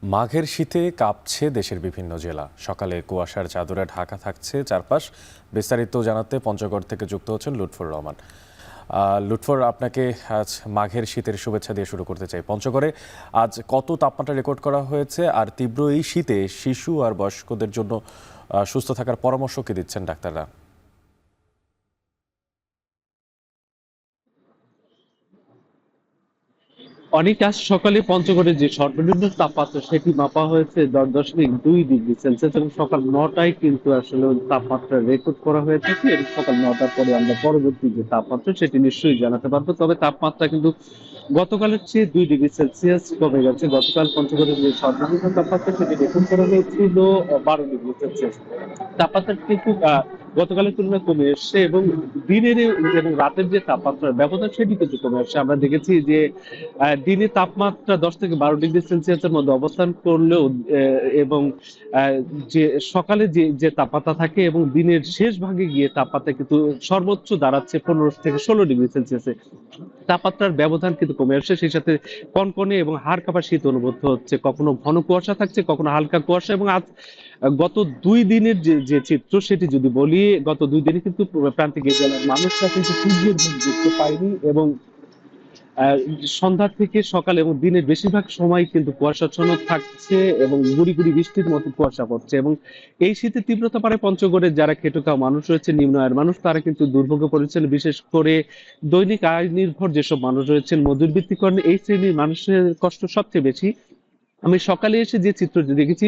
মাঘের শীতে কাঁপছে দেশের বিভিন্ন জেলা। সকালে কুয়াশার চাদরে ঢাকা থাকছে চারপাশ। বিস্তারিত জানাতে পঞ্চগড় থেকে যুক্ত হচ্ছেন লুৎফর রহমান। লুৎফর, আপনাকে আজ মাঘের শীতের শুভেচ্ছা দিয়ে শুরু করতে চাই। পঞ্চগড়ে আজ কত তাপমাত্রা রেকর্ড করা হয়েছে, আর তীব্র এই শীতে শিশু আর বয়স্কদের জন্য সুস্থ থাকার পরামর্শ কি দিচ্ছেন ডাক্তাররা? অনেক আজ সকালে পঞ্চগড়ে যে সর্বনিম্ন তাপমাত্রা সেটি মাপা হয়েছে 10.2 ডিগ্রি সেলসিয়াস এবং সকাল 9টায় কিন্তু আসলে তাপমাত্রা রেকর্ড করা হয়ে থাকে এবং সকাল 9টার পরে আমরা পরবর্তী যে তাপমাত্রা সেটি নিশ্চয়ই জানাতে পারবো। তবে তাপমাত্রা কিন্তু গতকালের চেয়ে 2 ডিগ্রি সেলসিয়াস কমে গেছে। গতকাল পঞ্চগড়ের যে সর্বনিম্ন তাপমাত্রা সেটি রেকর্ড করা হয়েছিল 12 ডিগ্রি সেলসিয়াস। তাপমাত্রা কিন্তু গতকালের তুলনায় কমে এসছে এবং দিনের এবং রাতের যে তাপমাত্রার ব্যবধান সেটি কিন্তু কমে আসছে। আমরা দেখেছি যে দিনে তাপমাত্রা 10 থেকে 12 ডিগ্রি সেলসিয়াসের মধ্যে অবস্থান করলেও এবং আহ, যে সকালে যে তাপমাত্রা থাকে এবং দিনের শেষ ভাগে গিয়ে তাপমাত্রা কিন্তু সর্বোচ্চ দাঁড়াচ্ছে 15 থেকে 16 ডিগ্রি সেলসিয়াসে। তাপমাত্রার ব্যবধান কিন্তু কমে আসছে, সেই সাথে কনকনে এবং হাড় কাঁপা শীত অনুভূত হচ্ছে। কখনো ঘন কুয়াশা থাকছে, কখনো হালকা কুয়াশা। এবং আজ গত 2 দিনের যে চিত্র সেটি যদি বলি, গত 2 দিনে কিন্তু প্রান্তিক এই জেলার মানুষরা কিন্তু সূর্যের মুখ দেখতে পায়নি এবং আহ, সন্ধ্যা থেকে সকাল এবং দিনের বেশিরভাগ সময় কিন্তু কুয়াশাচ্ছন্ন থাকছে এবং গুড়ি গুড়ি বৃষ্টির মতো কুয়াশা পড়ছে। এবং এই শীতের তীব্রতা পারে পঞ্চগড়ের যারা খেটে খাওয়া মানুষ রয়েছে, নিম্ন আয়ের মানুষ, তারা কিন্তু দুর্ভোগে পড়েছেন। বিশেষ করে দৈনিক আয় নির্ভর যেসব মানুষ রয়েছেন, মজুর ভিত্তিক করেন, এই শ্রেণীর মানুষের কষ্ট সবচেয়ে বেশি। আমি সকালে এসে যে চিত্রটি দেখেছি,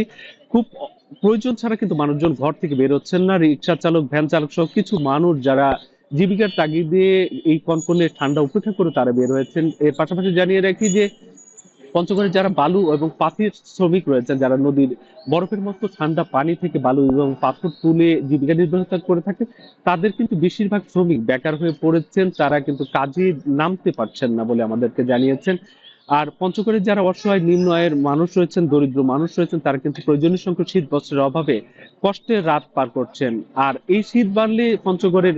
খুব প্রয়োজন ছাড়া কিন্তু মানুষজন ঘর থেকে বের হচ্ছেন না। রিক্সা চালক, ভ্যান চালক সহ কিছু মানুষ যারা জীবিকার তাগিদে এই কনকনে ঠান্ডা উপেক্ষা করে তারা বের হয়েছেন। এর পাশাপাশি জানিয়ে রাখি যে পঞ্চগড়ে যারা বালু এবং পাথর শ্রমিক রয়েছেন, যারা নদীর বরফের মতো ঠান্ডা পানি থেকে বালু এবং পাথর তুলে জীবিকা নির্বাহ করে থাকে, তাদের কিন্তু বেশিরভাগ শ্রমিক বেকার হয়ে পড়েছেন। তারা কিন্তু কাজে নামতে পারছেন না বলে আমাদেরকে জানিয়েছেন। আর পঞ্চগড়ের যারা অসহায় নিম্ন আয়ের মানুষ রয়েছেন, দরিদ্র মানুষ রয়েছেন, তারা কিন্তু প্রয়োজনীয় সংখ্যক শীত বস্ত্রের অভাবে কষ্টের রাত পার করছেন। আর এই শীত বাড়লে পঞ্চগড়ের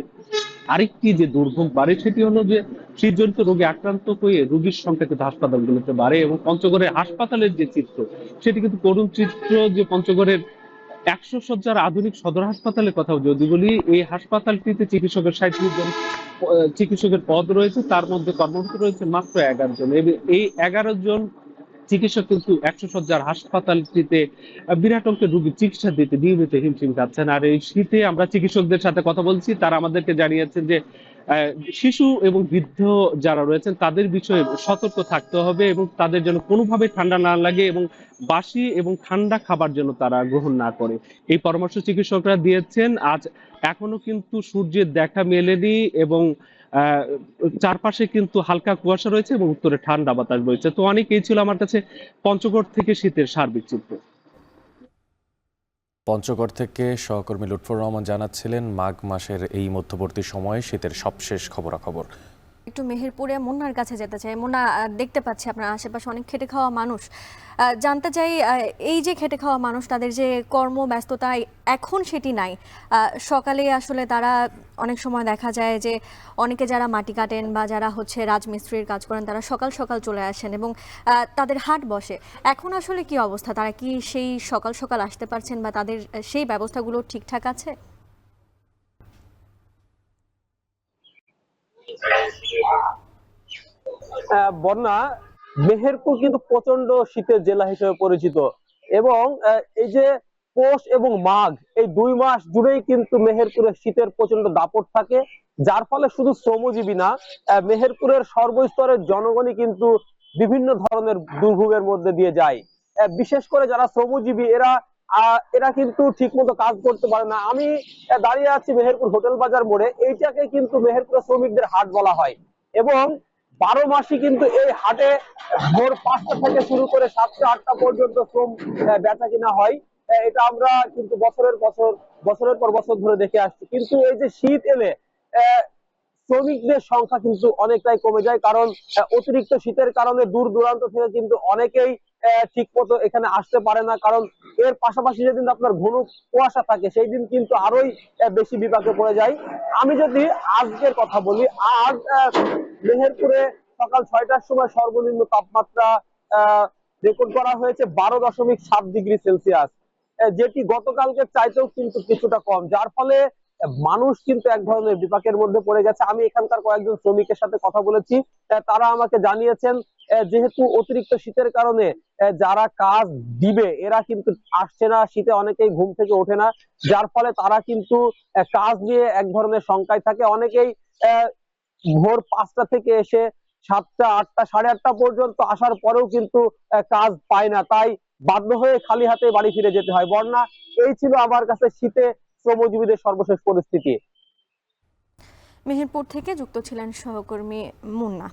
আরেকটি যে দুর্ভোগ বাড়ে সেটি হলো যে শীতজনিত রোগে আক্রান্ত হয়ে রোগীর সংখ্যা কিন্তু হাসপাতালগুলোতে বাড়ে। এবং পঞ্চগড়ের হাসপাতালের যে চিত্র সেটি কিন্তু করুণ চিত্র। যে পঞ্চগড়ের 100 শয্যার আধুনিক সদর হাসপাতালের কথা যদি বলি, এই হাসপাতালটিতে চিকিৎসকের 37 জন চিকিৎসকের পদ রয়েছে, তার মধ্যে কর্মরত রয়েছে মাত্র 11 জন। এই 11 জন চিকিৎসক কিন্তু 100 শয্যার হাসপাতালটিতে বিরাট অঙ্কের রোগীর চিকিৎসা দিতে নিয়মিত হিমশিম খাচ্ছেন। আর এই শীতে আমরা চিকিৎসকদের সাথে কথা বলছি, তারা আমাদেরকে জানিয়েছেন যে আহ, শিশু এবং বৃদ্ধ যারা রয়েছেন তাদের বিষয়ে সতর্ক থাকতে হবে এবং তাদের যেন কোনোভাবে ঠান্ডা না লাগে এবং বাসি এবং ঠান্ডা খাবার যেন তারা গ্রহণ না করে, এই পরামর্শ চিকিৎসকরা দিয়েছেন। আজ এখনো কিন্তু সূর্যের দেখা মেলেনি এবং আহ চারপাশে কিন্তু হালকা কুয়াশা রয়েছে এবং উত্তরে ঠান্ডা বাতাস বইছে। তো অনেকেই ছিল আমার কাছে পঞ্চগড় থেকে শীতের সার্বিক চিত্র। পঞ্চগড় থেকে সহকর্মী লুৎফর রহমান জানাচ্ছিলেন মাঘ মাসের এই মধ্যবর্তী সময়ে শীতের সবশেষ খবরাখবর। একটু মেহেরপুরে মুন্নার কাছে যেতে চাই। মুন্না, দেখতে পাচ্ছি আপনার আশেপাশে অনেক খেটে খাওয়া মানুষ। জানতে চাই, এই যে খেটে খাওয়া মানুষ, তাদের যে কর্মব্যস্ততা এখন সেটি নাই। সকালে আসলে তারা অনেক সময় দেখা যায় যে অনেকে যারা মাটি কাটেন বা যারা হচ্ছে রাজমিস্ত্রির কাজ করেন, তারা সকাল সকাল চলে আসেন এবং তাদের হাট বসে। এখন আসলে কি অবস্থা? তারা কি সেই সকাল সকাল আসতে পারছেন বা তাদের সেই ব্যবস্থাগুলো ঠিকঠাক আছে? বন্যা, মেহেরপুর কিন্তু প্রচন্ড শীতের জেলা হিসেবে পরিচিত এবং এই যে পৌষ এবং মাঘ, এই 2 মাস জুড়েই কিন্তু মেহেরপুরের শীতের প্রচন্ড দাপট থাকে, যার ফলে শুধু শ্রমজীবী না, মেহেরপুরের সর্বস্তরের জনগণই কিন্তু বিভিন্ন ধরনের দুর্ভোগের মধ্যে দিয়ে যায়। বিশেষ করে যারা শ্রমজীবী, এরা কিন্তু ঠিক মতো কাজ করতে পারে না। আমি দাঁড়িয়ে আছি মেহেরপুর হোটেল বাজার মোড়ে, এইটাকে কিন্তু মেহেরপুরের শ্রমিকদের হাট বলা হয় এবং 12 মাসই কিন্তু এই হাটে ভোর 5টা থেকে শুরু করে 7টা 8টা পর্যন্ত শ্রম বেচা কিনা হয়। এটা আমরা কিন্তু বছরের পর বছর ধরে দেখে আসছি। কিন্তু এই যে শীত এলে আহ, শ্রমিকদের সংখ্যা কিন্তু অনেকটাই কমে যায়, কারণ অতিরিক্ত শীতের কারণে দূর দূরান্ত থেকে কিন্তু অনেকেই ঠিক মতো এখানে আসতে পারে না, কারণ এর পাশাপাশি যেদিন আপনার ঘন কুয়াশা থাকে সেই দিন কিন্তু আরোই বেশি বিপাকে পড়ে যায়। আমি যদি আজকের কথা বলি, আজ মেহেরপুরে সকাল 6টার সময় সর্বনিম্ন তাপমাত্রা রেকর্ড করা হয়েছে 12.7 ডিগ্রি সেলসিয়াস, যেটি গতকালকে চাইতেও কিন্তু কিছুটা কম, যার ফলে মানুষ কিন্তু এক ধরনের বিপাকের মধ্যে পড়ে গেছে। আমি এখানকার কয়েকজন শ্রমিকের সাথে কথা বলেছি, তারা আমাকে জানিয়েছেন যেহেতু অতিরিক্ত শীতের কারণে যারা কাজ দিবে এরা কিন্তু আসছে না, শীতে অনেকেই ঘুম থেকে ওঠে না, যার ফলে তারা কিন্তু কাজ নিয়ে এক ধরনের শঙ্কায় থাকে। অনেকেই ভোর 5টা থেকে এসে 7টা 8টা 8:30 পর্যন্ত আসার পরেও কিন্তু কাজ পায় না, তাই বাধ্য হয়ে খালি হাতে বাড়ি ফিরে যেতে হয়। বর্ণা, এই ছিল আমার কাছে শীতে শ্রমজীবীদের সর্বশেষ পরিস্থিতি। মেহেরপুর থেকে যুক্ত ছিলেন সহকর্মী মুন্না।